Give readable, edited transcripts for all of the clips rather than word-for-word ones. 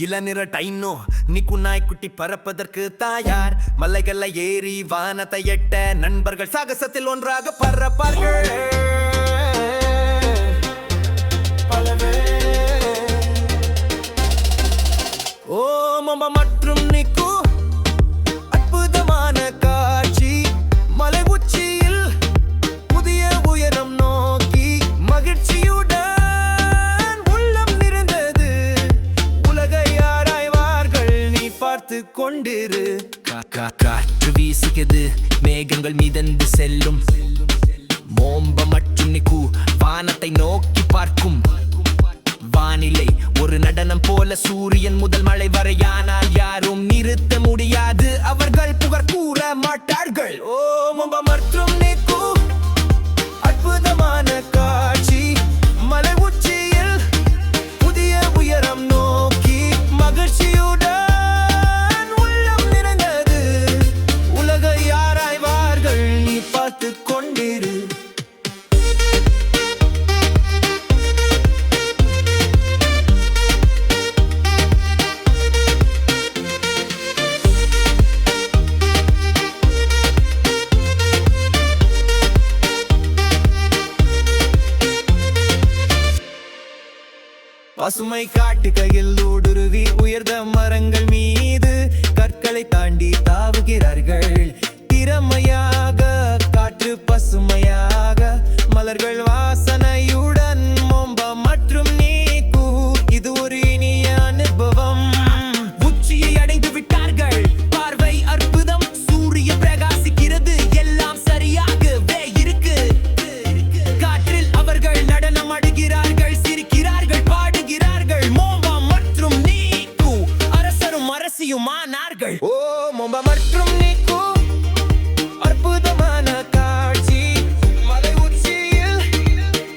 இளநிற dino நிக்கு நாய்க்குட்டி பறப்பதற்கு தயார். மலைகளை ஏறி வானத்தை எட்ட நண்பர்கள் சாகசத்தில் ஒன்றாக பறப்பார்கள். ஓ மம்பா மற்றும் நிக்கு அற்புதமான காட்சி. மலை உச்சியில் புதிய உயரம் நோக்கி மகிழ்ச்சியுடன் உள்ளம் நிறைந்தது. உலகை ஆராய்வார்கள், நீ பார்த்து கொண்டிரு. காற்று வீசுகிறது, மேகங்கள் மிதந்து செல்லும். மோம்ப மற்றும் நிக்கு வானத்தை நோக்கி பார்க்கும். வானிலை ஒரு நடனம் போல, சூரியன் முதல் மழை வரையானால் யாரும் நிறுத்த முடியாது. அவர்கள் புகழ் கூற மாட்டார்கள். ஓ மம்பா மற்றும் நிக்கு அற்புதமான காட்சி. மலை உச்சியில் புதிய உயரம் நோக்கி மகிழ்ச்சியுடன் உள்ளம் நிறைந்தது. உலகை ஆராய்வார்கள், நீ பார்த்து கொண்டிரு. பசுமை காட்டுகையில் ஊடுருவி உயர்ந்த மரங்கள் மீது கற்களை தாண்டி தாவுகிறார்கள். திறமையாக காற்று பசுமையாக மலர்கள் வாசனையுடன். மோம்பா மற்றும் நீக்கு இது ஒரு இனிய அனுபவம். உச்சியை அடைந்து விட்டார்கள், பார்வை அற்புதம். சூரிய பிரகாசிக்கிறது, எல்லாம் சரியாகவே இருக்கு. காற்றில் அவர்கள் நடனம் ஆடுகிறார்கள், சிரிக்கிறார்கள், பாடுகிறார்கள். மோம்பா மற்றும் நீக்கு அரசரும் அரசியுமானார்கள். ஓ மோம்பா மற்றும் நீக்கு அற்புதமான காட்சி. மலை உச்சியில்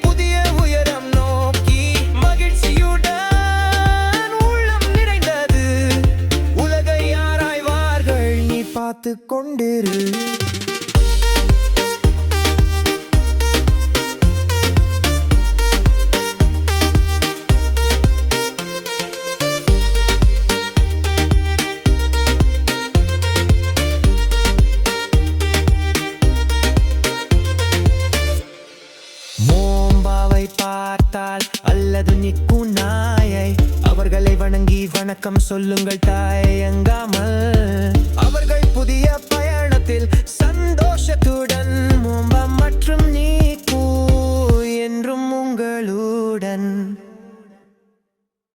புதிய உயரம் நோக்கி மகிழ்ச்சியுடன் உள்ளம் நிறைந்தது. உலகை ஆராய்வார்கள், நீ பார்த்து கொண்டிரு. மோம்பாவை பார்த்தால் அல்லது நிக்கு நாயை அவர்களை வணங்கி வணக்கம் சொல்லுங்கள் தயங்காமல்.